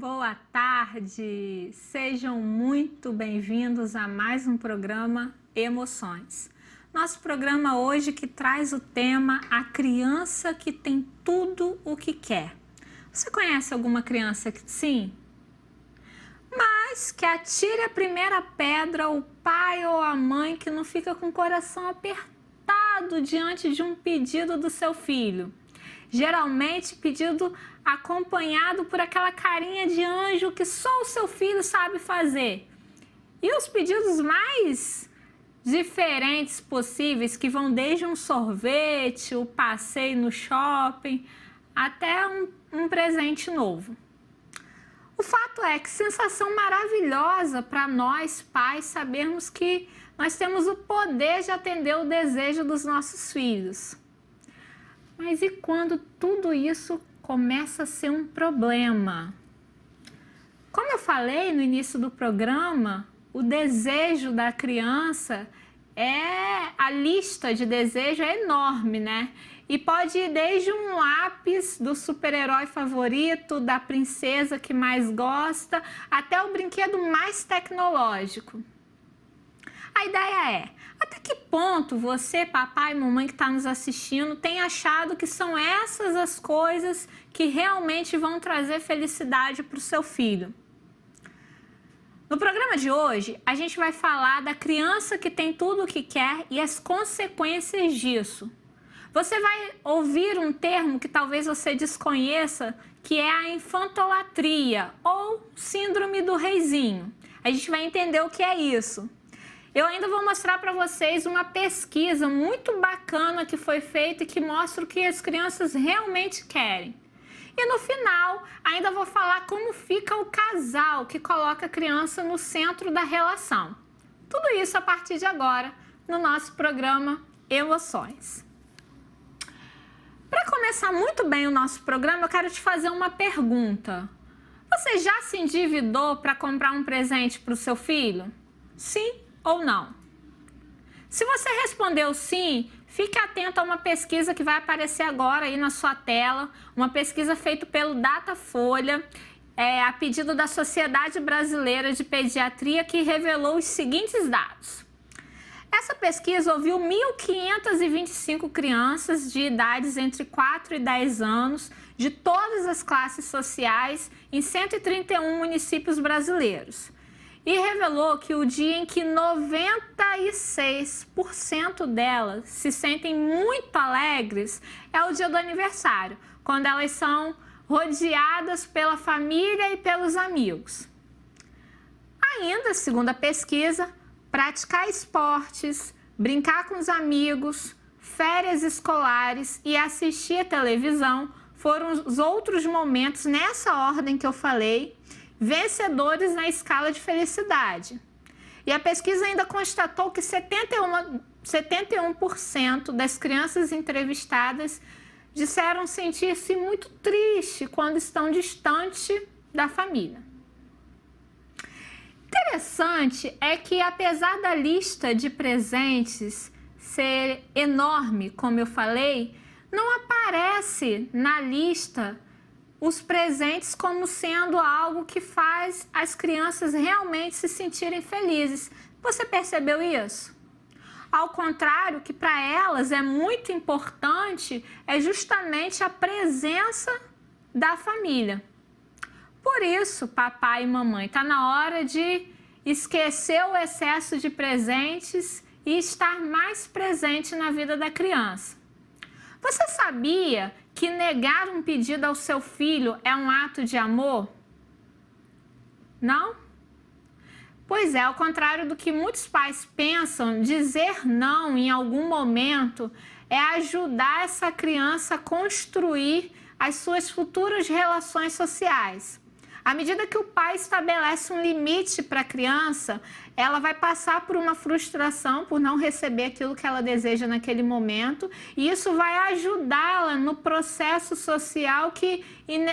boa tarde! Sejam muito bem-vindos a mais um programa Emoções. Nosso programa hoje que traz o tema A Criança que Tem Tudo o que Quer. Você conhece alguma criança que sim? Mas que atire a primeira pedra o pai ou a mãe que não fica com o coração apertado diante de um pedido do seu filho. Geralmente pedido acompanhado por aquela carinha de anjo que só o seu filho sabe fazer. E os pedidos mais diferentes possíveis, que vão desde um sorvete, o passeio no shopping, até um presente novo. O fato é que sensação maravilhosa para nós pais sabermos que nós temos o poder de atender o desejo dos nossos filhos. Mas e quando tudo isso começa a ser um problema? Como eu falei no início do programa, o desejo da criança a lista de desejo é enorme, né? E pode ir desde um lápis do super-herói favorito, da princesa que mais gosta, até o brinquedo mais tecnológico. A ideia é, até que ponto você, papai e mamãe que está nos assistindo, tem achado que são essas as coisas que realmente vão trazer felicidade para o seu filho? No programa de hoje, a gente vai falar da criança que tem tudo o que quer e as consequências disso. Você vai ouvir um termo que talvez você desconheça, que é a infantolatria ou síndrome do reizinho. A gente vai entender o que é isso. Eu ainda vou mostrar para vocês uma pesquisa muito bacana que foi feita e que mostra o que as crianças realmente querem. E no final, ainda vou falar como fica o casal que coloca a criança no centro da relação. Tudo isso a partir de agora, no nosso programa Emoções. Para começar muito bem o nosso programa, eu quero te fazer uma pergunta. Você já se endividou para comprar um presente para o seu filho? Sim ou não? Se você respondeu sim, fique atento a uma pesquisa que vai aparecer agora aí na sua tela, uma pesquisa feita pelo Datafolha, a pedido da Sociedade Brasileira de Pediatria, que revelou os seguintes dados. Essa pesquisa ouviu 1.525 crianças de idades entre 4 e 10 anos, de todas as classes sociais, em 131 municípios brasileiros. E revelou que o dia em que 96% delas se sentem muito alegres é o dia do aniversário, quando elas são rodeadas pela família e pelos amigos. Ainda, segundo a pesquisa, praticar esportes, brincar com os amigos, férias escolares e assistir a televisão foram os outros momentos, nessa ordem que eu falei, vencedores na escala de felicidade. E a pesquisa ainda constatou que 71% das crianças entrevistadas disseram sentir-se muito triste quando estão distante da família. Interessante é que, apesar da lista de presentes ser enorme, como eu falei, não aparece na lista os presentes como sendo algo que faz as crianças realmente se sentirem felizes. Você percebeu isso? Ao contrário, que para elas é muito importante é justamente a presença da família. Por isso, papai e mamãe, está na hora de esquecer o excesso de presentes e estar mais presente na vida da criança. Você sabia que negar um pedido ao seu filho é um ato de amor? Não? Pois é, ao contrário do que muitos pais pensam, dizer não em algum momento é ajudar essa criança a construir as suas futuras relações sociais. À medida que o pai estabelece um limite para a criança, ela vai passar por uma frustração por não receber aquilo que ela deseja naquele momento, e isso vai ajudá-la no processo social que,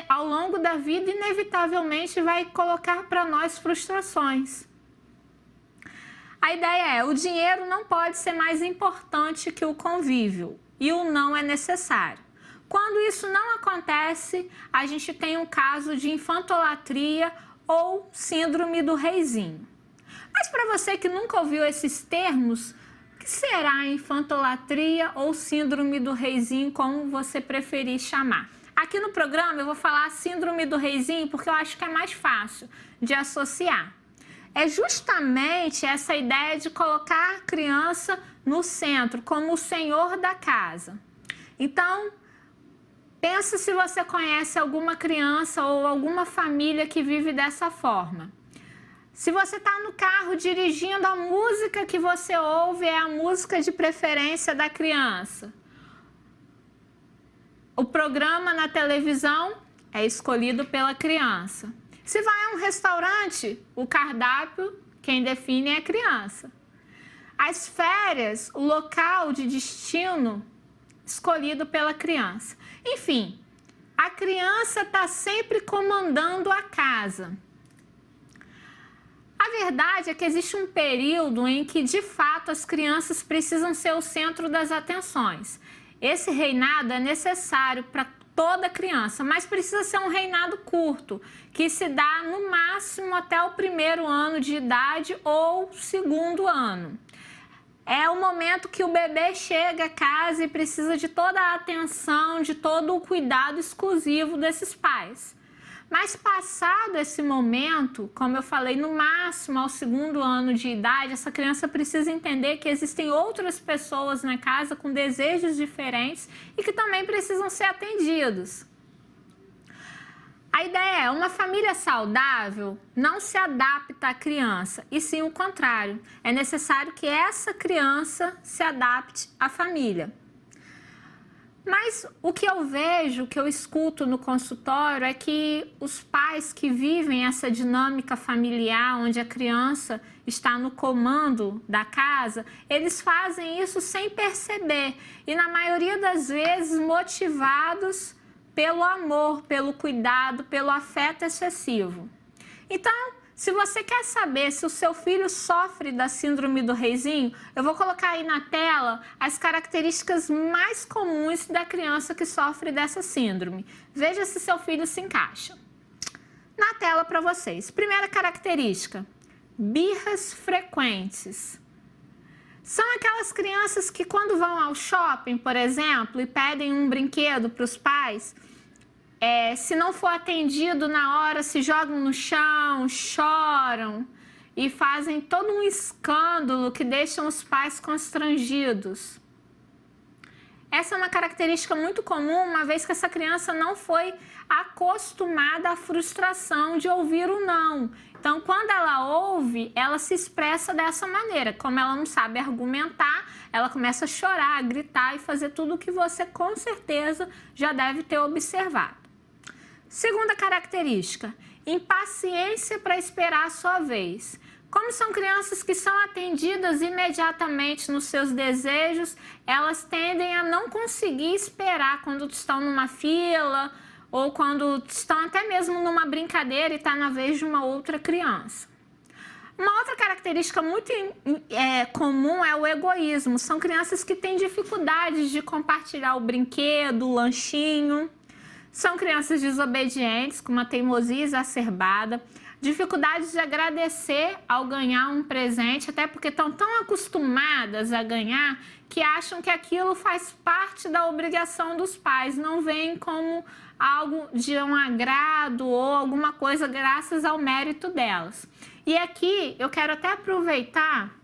ao longo da vida, inevitavelmente vai colocar para nós frustrações. A ideia é, o dinheiro não pode ser mais importante que o convívio, e o não é necessário. Quando isso não acontece, a gente tem um caso de infantolatria ou síndrome do reizinho. Mas para você que nunca ouviu esses termos, o que será infantolatria ou síndrome do reizinho, como você preferir chamar? Aqui no programa eu vou falar síndrome do reizinho porque eu acho que é mais fácil de associar. É justamente essa ideia de colocar a criança no centro, como o senhor da casa. Então, pensa se você conhece alguma criança ou alguma família que vive dessa forma. Se você está no carro dirigindo, a música que você ouve é a música de preferência da criança. O programa na televisão é escolhido pela criança. Se vai a um restaurante, o cardápio, quem define é a criança. As férias, o local de destino, escolhido pela criança. Enfim, a criança está sempre comandando a casa. A verdade é que existe um período em que, de fato, as crianças precisam ser o centro das atenções. Esse reinado é necessário para toda criança, mas precisa ser um reinado curto, que se dá no máximo até o 1º ano de idade ou 2º ano. É o momento que o bebê chega a casa e precisa de toda a atenção, de todo o cuidado exclusivo desses pais. Mas passado esse momento, como eu falei, no máximo ao 2º ano de idade, essa criança precisa entender que existem outras pessoas na casa com desejos diferentes e que também precisam ser atendidos. A ideia é, uma família saudável não se adapta à criança, e sim o contrário. É necessário que essa criança se adapte à família. Mas o que eu vejo, o que eu escuto no consultório é que os pais que vivem essa dinâmica familiar, onde a criança está no comando da casa, eles fazem isso sem perceber e, na maioria das vezes, motivados pelo amor, pelo cuidado, pelo afeto excessivo. Então, se você quer saber se o seu filho sofre da síndrome do reizinho, eu vou colocar aí na tela as características mais comuns da criança que sofre dessa síndrome. Veja se seu filho se encaixa. Na tela para vocês. Primeira característica, birras frequentes. São aquelas crianças que quando vão ao shopping, por exemplo, e pedem um brinquedo para os pais, se não for atendido na hora, se jogam no chão, choram e fazem todo um escândalo que deixam os pais constrangidos. Essa é uma característica muito comum, uma vez que essa criança não foi acostumada à frustração de ouvir o não. Então, quando ela ouve, ela se expressa dessa maneira. Como ela não sabe argumentar, ela começa a chorar, a gritar e fazer tudo o que você com certeza já deve ter observado. Segunda característica, impaciência para esperar a sua vez. Como são crianças que são atendidas imediatamente nos seus desejos, elas tendem a não conseguir esperar quando estão numa fila ou quando estão até mesmo numa brincadeira e está na vez de uma outra criança. Uma outra característica muito comum é o egoísmo. São crianças que têm dificuldades de compartilhar o brinquedo, o lanchinho. São crianças desobedientes, com uma teimosia exacerbada, dificuldades de agradecer ao ganhar um presente, até porque estão tão acostumadas a ganhar que acham que aquilo faz parte da obrigação dos pais, não veem como algo de um agrado ou alguma coisa graças ao mérito delas. E aqui eu quero até aproveitar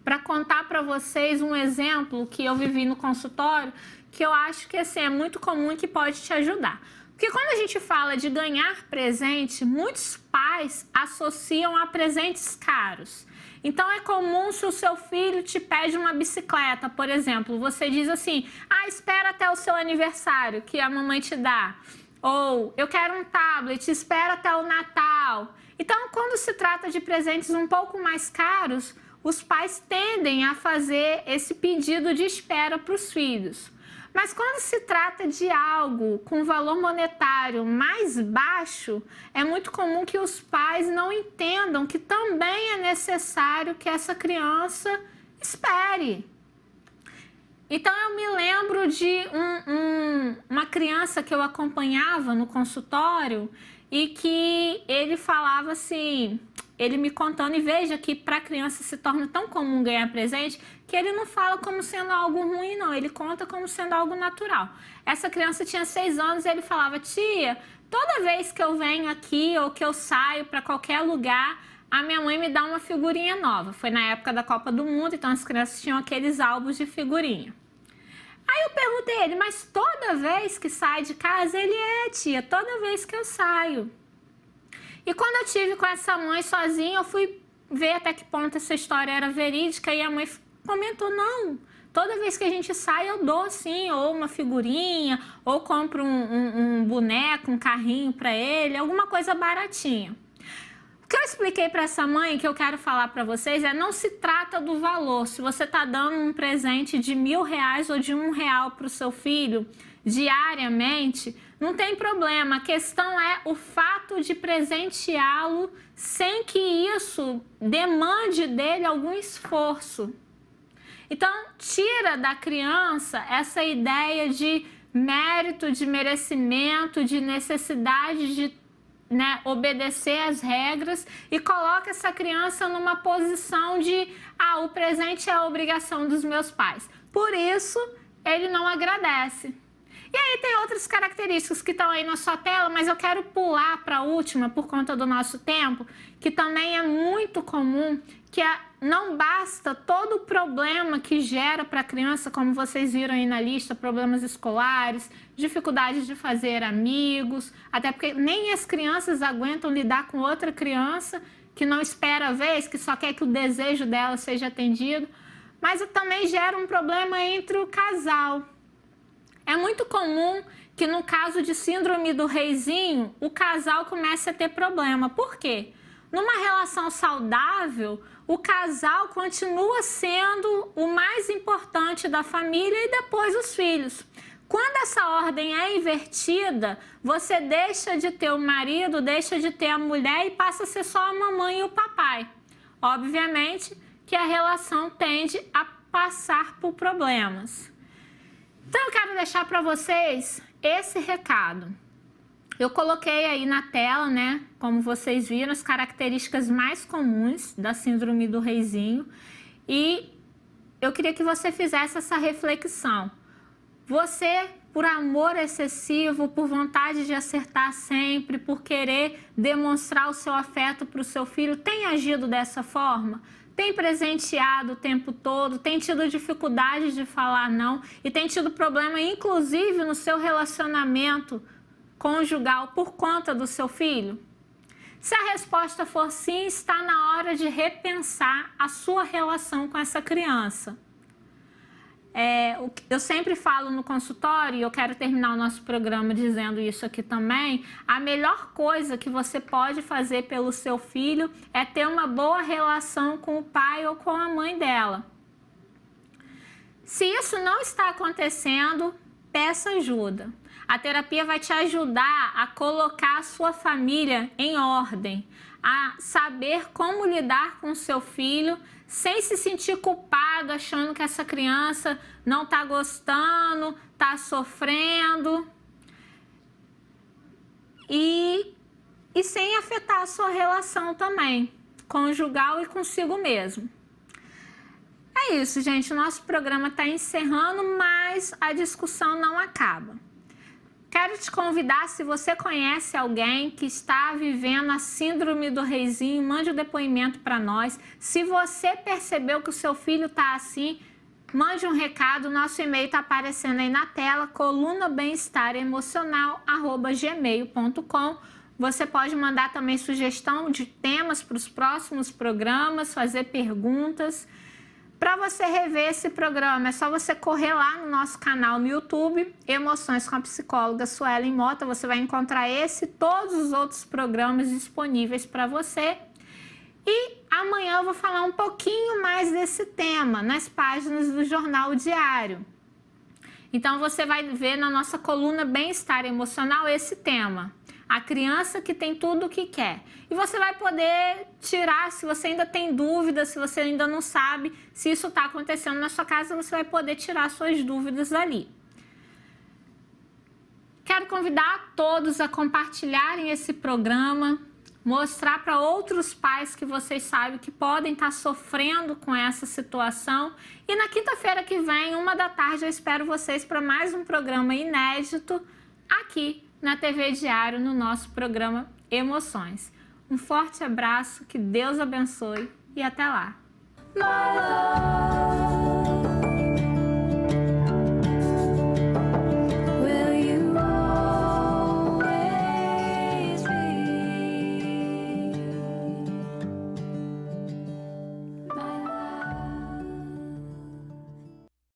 para contar para vocês um exemplo que eu vivi no consultório, que eu acho que assim, é muito comum e que pode te ajudar. Porque quando a gente fala de ganhar presente, muitos pais associam a presentes caros. Então é comum, se o seu filho te pede uma bicicleta, por exemplo, você diz assim, espera até o seu aniversário, que a mamãe te dá. Ou, eu quero um tablet, espera até o Natal. Então, quando se trata de presentes um pouco mais caros, os pais tendem a fazer esse pedido de espera para os filhos. Mas quando se trata de algo com valor monetário mais baixo, é muito comum que os pais não entendam que também é necessário que essa criança espere. Então, eu me lembro de uma criança que eu acompanhava no consultório e que ele falava assim, ele me contando, e veja que para a criança se torna tão comum ganhar presente, que ele não fala como sendo algo ruim, não, ele conta como sendo algo natural. Essa criança tinha 6 anos e ele falava, tia, toda vez que eu venho aqui ou que eu saio para qualquer lugar, a minha mãe me dá uma figurinha nova. Foi na época da Copa do Mundo, então as crianças tinham aqueles álbuns de figurinha. Aí eu perguntei a ele, mas toda vez que sai de casa? Ele tia, toda vez que eu saio. E quando eu tive com essa mãe sozinha, eu fui ver até que ponto essa história era verídica e a mãe comentou, não, toda vez que a gente sai eu dou sim, ou uma figurinha, ou compro um boneco, um carrinho para ele, alguma coisa baratinha. O que eu expliquei para essa mãe, que eu quero falar para vocês, não se trata do valor. Se você está dando um presente de R$1.000 ou de R$1 para o seu filho diariamente, não tem problema. A questão é o fato de presenteá-lo sem que isso demande dele algum esforço. Então, tira da criança essa ideia de mérito, de merecimento, de necessidade de obedecer às regras e coloca essa criança numa posição de o presente é a obrigação dos meus pais. Por isso, ele não agradece. E aí tem outras características que estão aí na sua tela, mas eu quero pular para a última por conta do nosso tempo, que também é muito comum, que não basta todo o problema que gera para a criança, como vocês viram aí na lista, problemas escolares, dificuldades de fazer amigos, até porque nem as crianças aguentam lidar com outra criança que não espera a vez, que só quer que o desejo dela seja atendido, mas também gera um problema entre o casal. É muito comum que no caso de síndrome do reizinho, o casal comece a ter problema. Por quê? Numa relação saudável, o casal continua sendo o mais importante da família e depois os filhos. Quando essa ordem é invertida, você deixa de ter o marido, deixa de ter a mulher e passa a ser só a mamãe e o papai. Obviamente que a relação tende a passar por problemas. Então eu quero deixar para vocês esse recado. Eu coloquei aí na tela, como vocês viram, as características mais comuns da síndrome do reizinho. E eu queria que você fizesse essa reflexão. Você, por amor excessivo, por vontade de acertar sempre, por querer demonstrar o seu afeto para o seu filho, tem agido dessa forma? Tem presenteado o tempo todo, tem tido dificuldade de falar não e tem tido problema, inclusive, no seu relacionamento conjugal por conta do seu filho? Se a resposta for sim, está na hora de repensar a sua relação com essa criança. Eu sempre falo no consultório, e eu quero terminar o nosso programa dizendo isso aqui também, a melhor coisa que você pode fazer pelo seu filho é ter uma boa relação com o pai ou com a mãe dela. Se isso não está acontecendo, peça ajuda. A terapia vai te ajudar a colocar a sua família em ordem, a saber como lidar com o seu filho sem se sentir culpado, achando que essa criança não está gostando, está sofrendo e sem afetar a sua relação também, conjugal e consigo mesmo. É isso, gente. O nosso programa está encerrando, mas a discussão não acaba. Quero te convidar, se você conhece alguém que está vivendo a síndrome do reizinho, mande um depoimento para nós. Se você percebeu que o seu filho está assim, mande um recado. Nosso e-mail está aparecendo aí na tela, colunabemestaremocional@gmail.com. Você pode mandar também sugestão de temas para os próximos programas, fazer perguntas. Para você rever esse programa, é só você correr lá no nosso canal no YouTube, Emoções com a Psicóloga Suelen Mota. Você vai encontrar esse e todos os outros programas disponíveis para você. E amanhã eu vou falar um pouquinho mais desse tema nas páginas do Jornal Diário. Então você vai ver na nossa coluna Bem-Estar Emocional esse tema. A criança que tem tudo o que quer. E você vai poder tirar, se você ainda tem dúvidas, se você ainda não sabe se isso está acontecendo na sua casa, você vai poder tirar suas dúvidas ali. quero convidar todos a compartilharem esse programa, mostrar para outros pais que vocês sabem que podem estar sofrendo com essa situação. E na quinta-feira que vem, 13h, eu espero vocês para mais um programa inédito aqui na TV Diário, no nosso programa Emoções. Um forte abraço, que Deus abençoe e até lá!